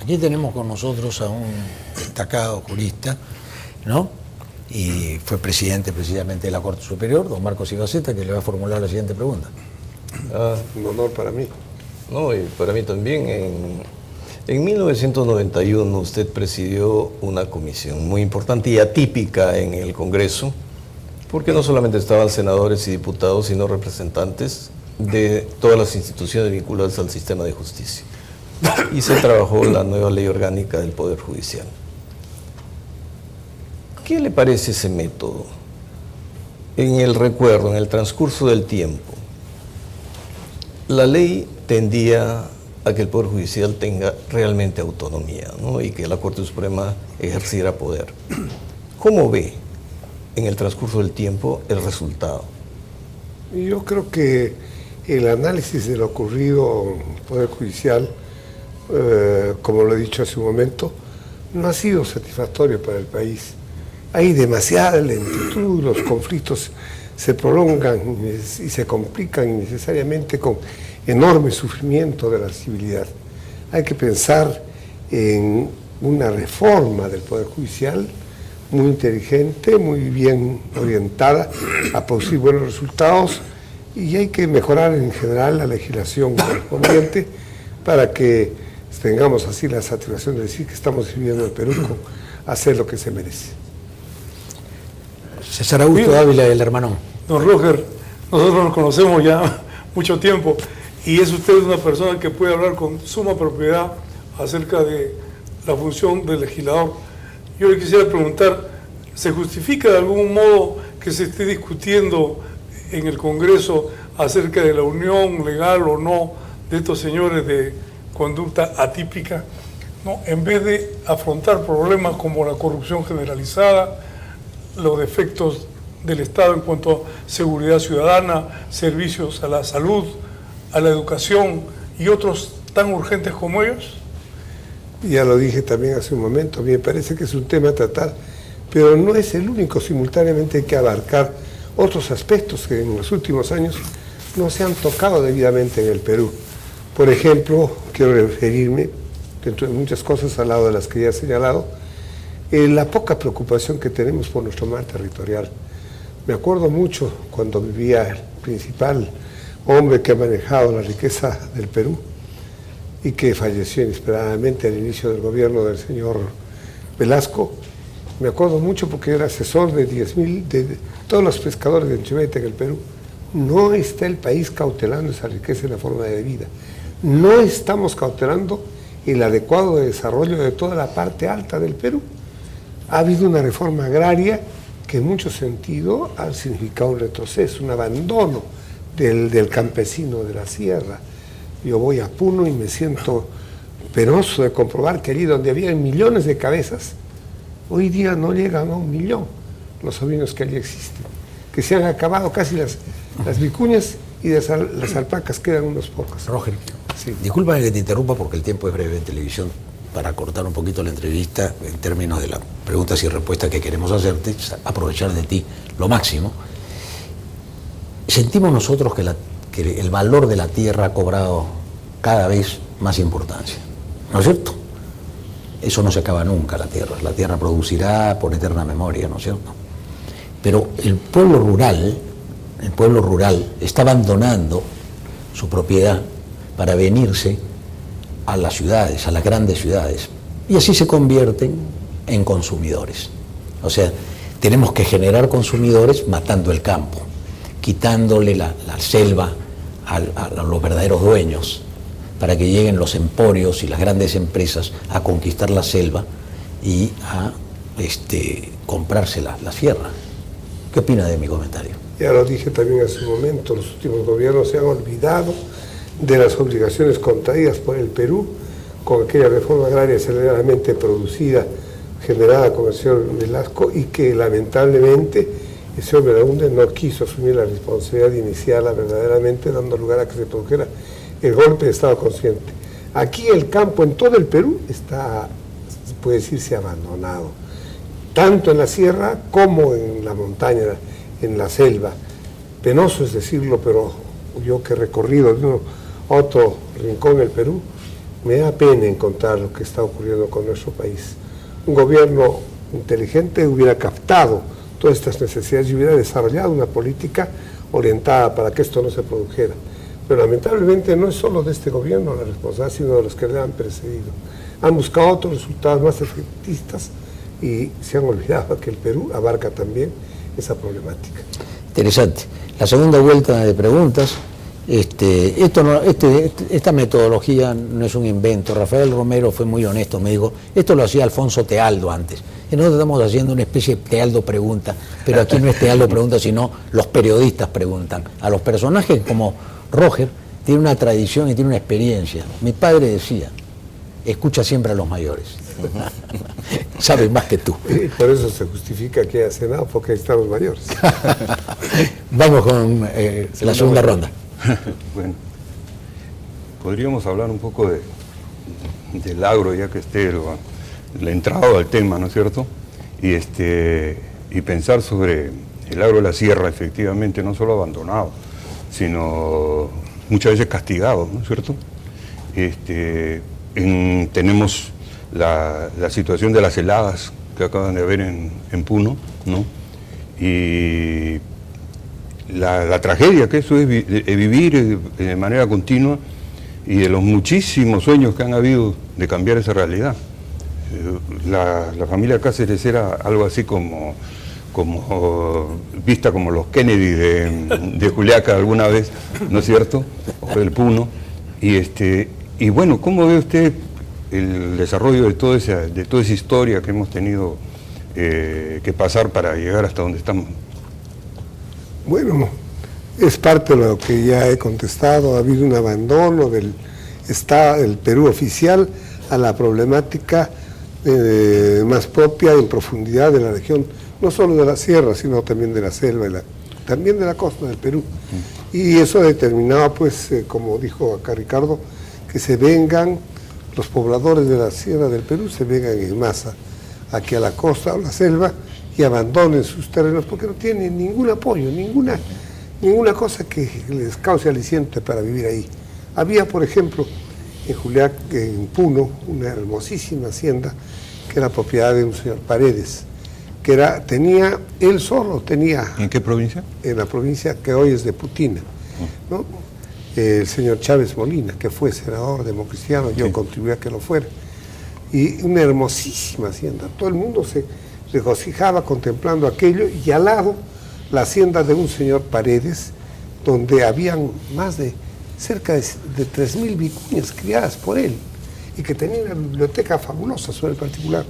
Aquí tenemos con nosotros a un destacado jurista, ¿no? Y fue presidente precisamente de la Corte Superior, don Marcos Ibaceta, que le va a formular la siguiente pregunta. Un honor para mí. No, y para mí también. En 1991 usted presidió una comisión muy importante y atípica en el Congreso, porque no solamente estaban senadores y diputados, sino representantes de todas las instituciones vinculadas al sistema de justicia. Y se trabajó la nueva ley orgánica del Poder Judicial. ¿Qué le parece ese método? En el recuerdo, en el transcurso del tiempo, la ley tendía a que el Poder Judicial tenga realmente autonomía, ¿no? Y que la Corte Suprema ejerciera poder. ¿Cómo ve en el transcurso del tiempo el resultado? Yo creo que el análisis de lo ocurrido en el Poder Judicial, como lo he dicho hace un momento, no ha sido satisfactorio para el país. Hay demasiada lentitud, los conflictos se prolongan y se complican innecesariamente con enorme sufrimiento de la civilidad. Hay que pensar en una reforma del Poder Judicial muy inteligente, muy bien orientada a producir buenos resultados, y hay que mejorar en general la legislación correspondiente para que tengamos así la satisfacción de decir que estamos sirviendo al Perú con hacer lo que se merece. César Augusto Dávila, el hermano. Don Roger, nosotros nos conocemos ya mucho tiempo y es usted una persona que puede hablar con suma propiedad acerca de la función del legislador. Yo le quisiera preguntar, ¿se justifica de algún modo que se esté discutiendo en el Congreso acerca de la unión legal o no de estos señores de conducta atípica, ¿no? En vez de afrontar problemas como la corrupción generalizada, los defectos del Estado en cuanto a seguridad ciudadana, servicios a la salud, a la educación y otros tan urgentes como ellos? Ya lo dije también hace un momento, me parece que es un tema a tratar, pero no es el único. Simultáneamente hay que abarcar otros aspectos que en los últimos años no se han tocado debidamente en el Perú. Por ejemplo, quiero referirme, dentro de muchas cosas al lado de las que ya he señalado, la poca preocupación que tenemos por nuestro mar territorial. Me acuerdo mucho cuando vivía el principal hombre que ha manejado la riqueza del Perú y que falleció inesperadamente al inicio del gobierno del señor Velasco. Me acuerdo mucho porque era asesor de 10.000, de todos los pescadores de Anchimete en el Perú. No está el país cautelando esa riqueza en la forma de vida. No estamos cautelando el adecuado desarrollo de toda la parte alta del Perú. Ha habido una reforma agraria que en mucho sentido ha significado un retroceso, un abandono del campesino de la sierra. Yo voy a Puno y me siento penoso de comprobar que allí donde había millones de cabezas, hoy día no llegan a 1 millón los ovinos que allí existen, que se han acabado casi las vicuñas y las alpacas quedan unos pocos. Roger, sí. Discúlpame que te interrumpa porque el tiempo es breve en televisión. Para cortar un poquito la entrevista en términos de las preguntas y respuestas que queremos hacerte, aprovechar de ti lo máximo. Sentimos nosotros que el valor de la tierra ha cobrado cada vez más importancia, ¿no es cierto? Eso no se acaba nunca, la tierra producirá por eterna memoria, ¿no es cierto? Pero el pueblo rural está abandonando su propiedad para venirse a las ciudades, a las grandes ciudades, y así se convierten en consumidores. O sea, tenemos que generar consumidores matando el campo, quitándole la selva a los verdaderos dueños, para que lleguen los emporios y las grandes empresas a conquistar la selva y a comprarse la sierra. ¿Qué opina de mi comentario? Ya lo dije también hace un momento, los últimos gobiernos se han olvidado de las obligaciones contraídas por el Perú con aquella reforma agraria aceleradamente producida, generada con el señor Velasco, y que lamentablemente el señor Belaúnde no quiso asumir la responsabilidad de iniciarla verdaderamente, dando lugar a que se produjera el golpe de Estado consciente. Aquí el campo en todo el Perú está, puede decirse, abandonado, tanto en la sierra como en la montaña, en la selva. Penoso es decirlo, pero yo que he recorrido de uno a otro rincón del Perú, Me da pena encontrar lo que está ocurriendo con nuestro país. Un gobierno inteligente hubiera captado todas estas necesidades y hubiera desarrollado una política orientada para que esto no se produjera. Pero lamentablemente no es solo de este gobierno la responsabilidad, sino de los que le han precedido. Han buscado otros resultados más efectistas y se han olvidado que el Perú abarca también esa problemática. Interesante. La segunda vuelta de preguntas. Esta metodología no es un invento. Rafael Romero fue muy honesto, me dijo, esto lo hacía Alfonso Tealdo antes. Y nosotros estamos haciendo una especie de Tealdo pregunta, pero aquí no es Tealdo pregunta, sino los periodistas preguntan. A los personajes como Roger tiene una tradición y tiene una experiencia. Mi padre decía, escucha siempre a los mayores. Sabes más que tú. Y por eso se justifica que haya Senado, porque ahí están los mayores. Vamos con la segunda ronda. Bueno, podríamos hablar un poco del agro, ya que esté la entrada al tema, ¿no es cierto? Y pensar sobre el agro de la sierra, efectivamente, no solo abandonado, sino muchas veces castigado, ¿no es cierto? Tenemos la situación de las heladas que acaban de haber en Puno, ¿no? Y la tragedia que eso es vivir de manera continua y de los muchísimos sueños que han habido de cambiar esa realidad. La familia Cáceres era algo así como vista como los Kennedy de Juliaca alguna vez, ¿no es cierto? O del Puno. Y bueno, ¿cómo ve usted el desarrollo de toda esa historia que hemos tenido que pasar para llegar hasta donde estamos? Bueno, es parte de lo que ya he contestado. Ha habido un abandono del Perú oficial a la problemática más propia en profundidad de la región, no solo de la sierra, sino también de la selva, también de la costa del Perú. Y eso ha determinado, pues, como dijo acá Ricardo, que se vengan los pobladores de la sierra del Perú, se vengan en masa aquí a la costa o la selva, y abandonen sus terrenos porque no tienen ningún apoyo, ninguna cosa que les cause aliciente para vivir ahí. Había, por ejemplo, en Puno, una hermosísima hacienda que era propiedad de un señor Paredes, que él solo tenía... ¿En qué provincia? En la provincia que hoy es de Putina, ¿no? El señor Chávez Molina, que fue senador democristiano, yo contribuí a que lo fuera. Y una hermosísima hacienda, todo el mundo se regocijaba contemplando aquello, y al lado la hacienda de un señor Paredes, donde habían cerca de 3.000 vicuñas criadas por él, y que tenía una biblioteca fabulosa sobre el particular.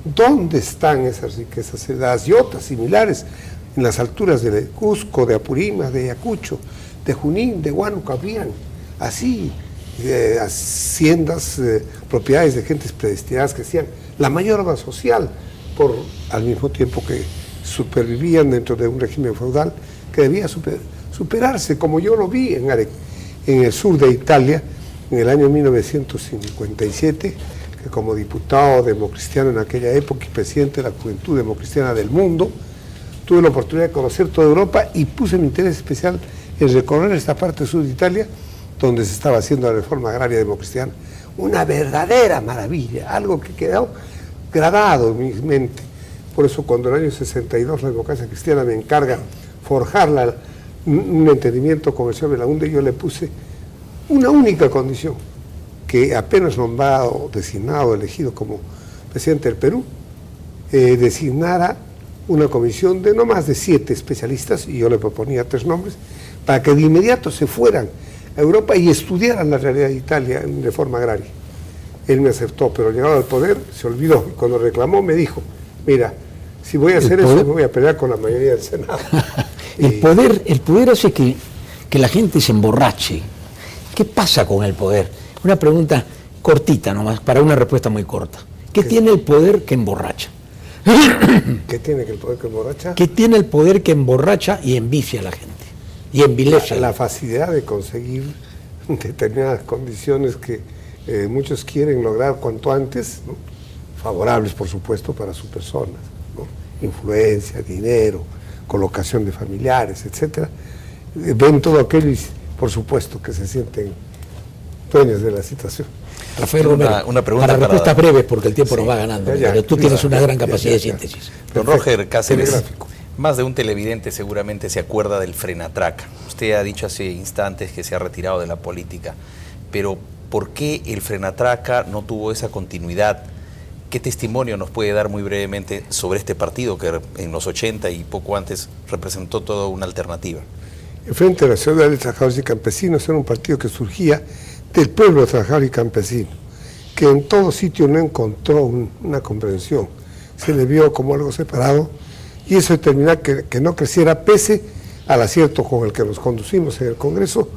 ¿Dónde están esas riquezas? Las y otras similares en las alturas de Cusco, de Apurímac, de Ayacucho, de Junín, de Huánuco, habían así haciendas, propiedades de gentes predestinadas que hacían la mayor obra social, al mismo tiempo que supervivían dentro de un régimen feudal que debía superarse, como yo lo vi en el sur de Italia en el año 1957, que como diputado democristiano en aquella época y presidente de la Juventud Democristiana del Mundo, tuve la oportunidad de conocer toda Europa y puse mi interés especial en recorrer esta parte sur de Italia donde se estaba haciendo la reforma agraria democristiana. Una verdadera maravilla, algo que quedó grabado en mi mente. Por eso cuando en el año 62 la democracia cristiana me encarga forjar un entendimiento con el señor Belaúnde, yo le puse una única condición, que apenas nombrado, designado, elegido como presidente del Perú, designara una comisión de no más de 7 especialistas, y yo le proponía 3 nombres, para que de inmediato se fueran a Europa y estudiaran la realidad de Italia en reforma agraria. Él me aceptó, pero llegado al poder se olvidó, y cuando reclamó me dijo, mira, si voy a hacer eso me voy a pelear con la mayoría del Senado. El poder hace que la gente se emborrache. ¿Qué pasa con el poder? Una pregunta cortita nomás, para una respuesta muy corta. ¿Qué tiene el poder que emborracha? ¿Qué tiene el poder que emborracha? ¿Qué tiene el poder que emborracha y envicia a la gente? Y envilece. La facilidad de conseguir determinadas condiciones que muchos quieren lograr cuanto antes, ¿no? Favorables, por supuesto, para su persona, ¿no? Influencia, dinero, colocación de familiares, etcétera. Ven todo aquello y, por supuesto, que se sienten dueños de la situación. Rafael Tengo Romero, una pregunta para para- respuestas breves, porque el tiempo nos va ganando, Ya, pero tú tienes ya, una gran ya, capacidad ya, de ya. síntesis. Don Roger Cáceres, Telegráfico. más de un televidente seguramente se acuerda del Frenatraca. Usted ha dicho hace instantes que se ha retirado de la política, pero ¿por qué el Frenatraca no tuvo esa continuidad? ¿Qué testimonio nos puede dar muy brevemente sobre este partido que en los 80 y poco antes representó toda una alternativa? El Frente Nacional de Trabajadores y Campesinos era un partido que surgía del pueblo trabajador y campesino, que en todo sitio no encontró una comprensión. Se le vio como algo separado y eso determinó que no creciera pese al acierto con el que nos conducimos en el Congreso,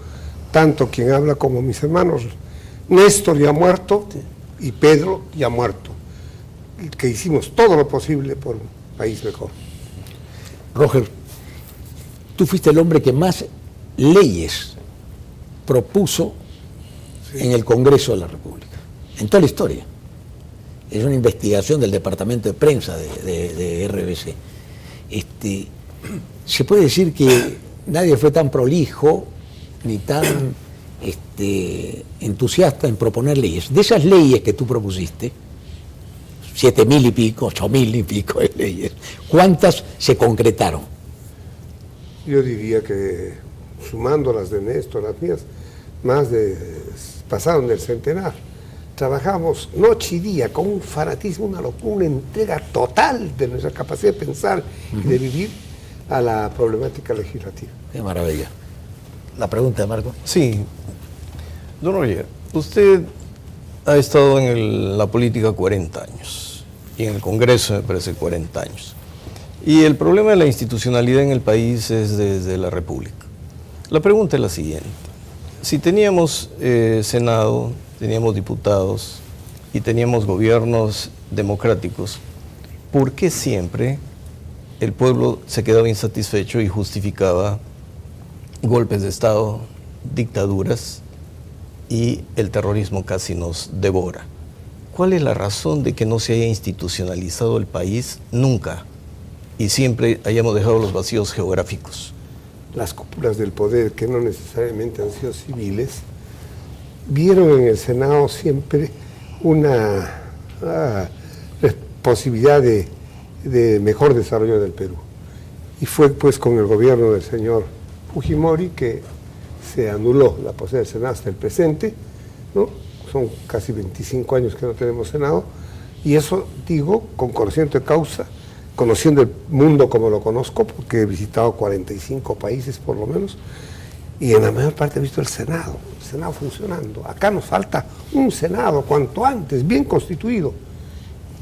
tanto quien habla como mis hermanos. Néstor ya muerto y Pedro ya muerto, y que hicimos todo lo posible por un país mejor. Roger, tú fuiste el hombre que más leyes propuso en el Congreso de la República, en toda la historia. Es una investigación del Departamento de Prensa de RBC. Se puede decir que nadie fue tan prolijo ni tan entusiasta en proponer leyes. De esas leyes que tú propusiste, 7.000 y pico, 8.000 y pico de leyes, ¿cuántas se concretaron? Yo diría que, sumando las de Néstor, las mías, pasaron del centenar. Trabajamos noche y día con un fanatismo, una locura, una entrega total de nuestra capacidad de pensar y de vivir a la problemática legislativa. Qué maravilla. La pregunta de Marco. Sí, don Roger, usted ha estado en la política 40 años y en el Congreso me parece 40 años. Y el problema de la institucionalidad en el país es desde la República. La pregunta es la siguiente. Si teníamos Senado, teníamos diputados y teníamos gobiernos democráticos, ¿por qué siempre el pueblo se quedaba insatisfecho y justificaba golpes de Estado, dictaduras y el terrorismo casi nos devora? ¿Cuál es la razón de que no se haya institucionalizado el país nunca y siempre hayamos dejado los vacíos geográficos? Las cúpulas del poder, que no necesariamente han sido civiles, vieron en el Senado siempre una posibilidad de mejor desarrollo del Perú. Y fue pues con el gobierno del señor Fujimori que se anuló la posibilidad del Senado hasta el presente, ¿no? Son casi 25 años que no tenemos Senado, y eso digo con conocimiento de causa, conociendo el mundo como lo conozco, porque he visitado 45 países por lo menos, y en la mayor parte he visto el Senado funcionando. Acá nos falta un Senado cuanto antes, bien constituido,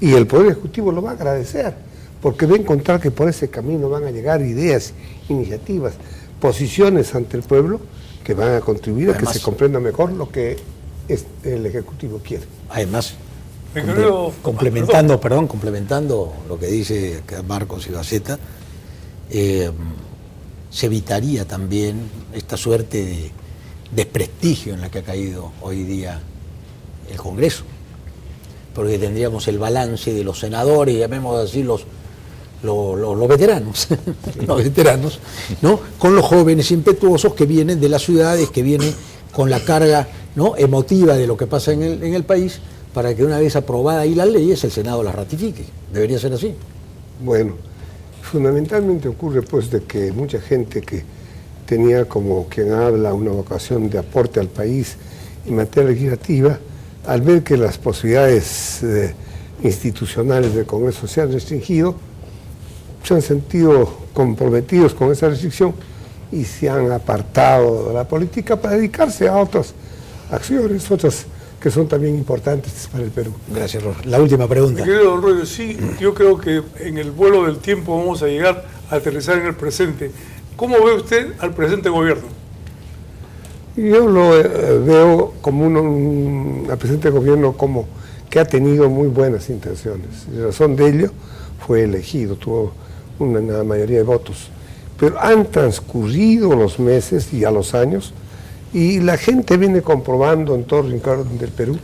y el Poder Ejecutivo lo va a agradecer, porque va a encontrar que por ese camino van a llegar ideas, iniciativas, posiciones ante el pueblo que van a contribuir a que se comprenda mejor lo que el Ejecutivo quiere. Además, Mi querido- complementando lo que dice Marcos Ibaceta, se evitaría también esta suerte de desprestigio en la que ha caído hoy día el Congreso, porque tendríamos el balance de los senadores, llamémoslo así, los veteranos, los veteranos, ¿no? Con los jóvenes impetuosos que vienen de las ciudades, que vienen con la carga, ¿no?, emotiva de lo que pasa en el país, para que una vez aprobada ahí las leyes, el Senado las ratifique. Debería ser así. Bueno, fundamentalmente ocurre pues de que mucha gente que tenía, como quien habla, una vocación de aporte al país en materia legislativa, al ver que las posibilidades institucionales del Congreso se han restringido, se han sentido comprometidos con esa restricción y se han apartado de la política para dedicarse a otras acciones, otras que son también importantes para el Perú. Gracias, Roger. La última pregunta. Mi querido don Roger, sí, yo creo que en el vuelo del tiempo vamos a llegar a aterrizar en el presente. ¿Cómo ve usted al presente gobierno? Yo lo veo como al presidente del gobierno como que ha tenido muy buenas intenciones. Y la razón de ello fue elegido, tuvo una mayoría de votos. Pero han transcurrido los meses y a los años, y la gente viene comprobando en todo el rincón del Perú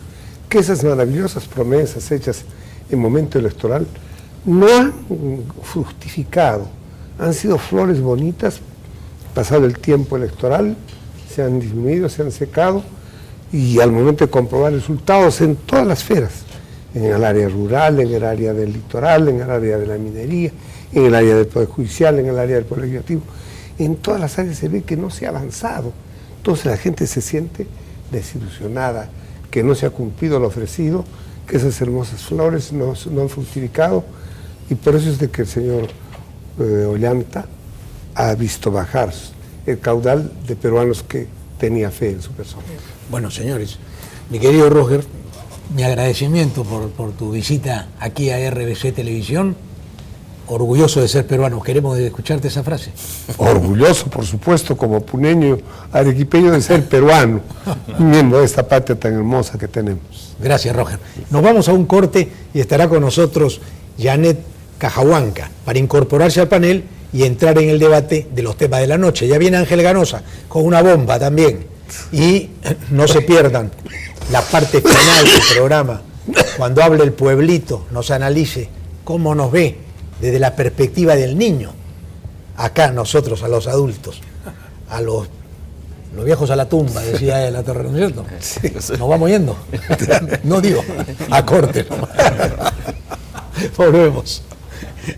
que esas maravillosas promesas hechas en momento electoral no han fructificado, han sido flores bonitas, pasado el tiempo electoral, se han disminuido, se han secado, y al momento de comprobar resultados en todas las esferas, en el área rural, en el área del litoral, en el área de la minería, en el área del Poder Judicial, en el área del Poder Legislativo, en todas las áreas se ve que no se ha avanzado. Entonces la gente se siente desilusionada, que no se ha cumplido lo ofrecido, que esas hermosas flores no han fructificado, y por eso es de que el señor Ollanta ha visto bajar el caudal de peruanos que tenía fe en su persona. Bueno, señores, mi querido Roger, mi agradecimiento por tu visita aquí a RBC Televisión. Orgulloso de ser peruano. Queremos escucharte esa frase. Orgulloso, por supuesto, como puneño, arequipeño, de ser peruano, miembro de esta patria tan hermosa que tenemos. Gracias, Roger. Nos vamos a un corte y estará con nosotros Janet Cajahuanca para incorporarse al panel y entrar en el debate de los temas de la noche. Ya viene Ángel Ganosa con una bomba también. Y no se pierdan la parte final del programa, cuando hable el pueblito, nos analice cómo nos ve desde la perspectiva del niño. Acá nosotros, a los adultos, a los viejos a la tumba, decía él, la torre, ¿no es cierto? Sí. Nos vamos yendo. No digo, a corte. Volvemos.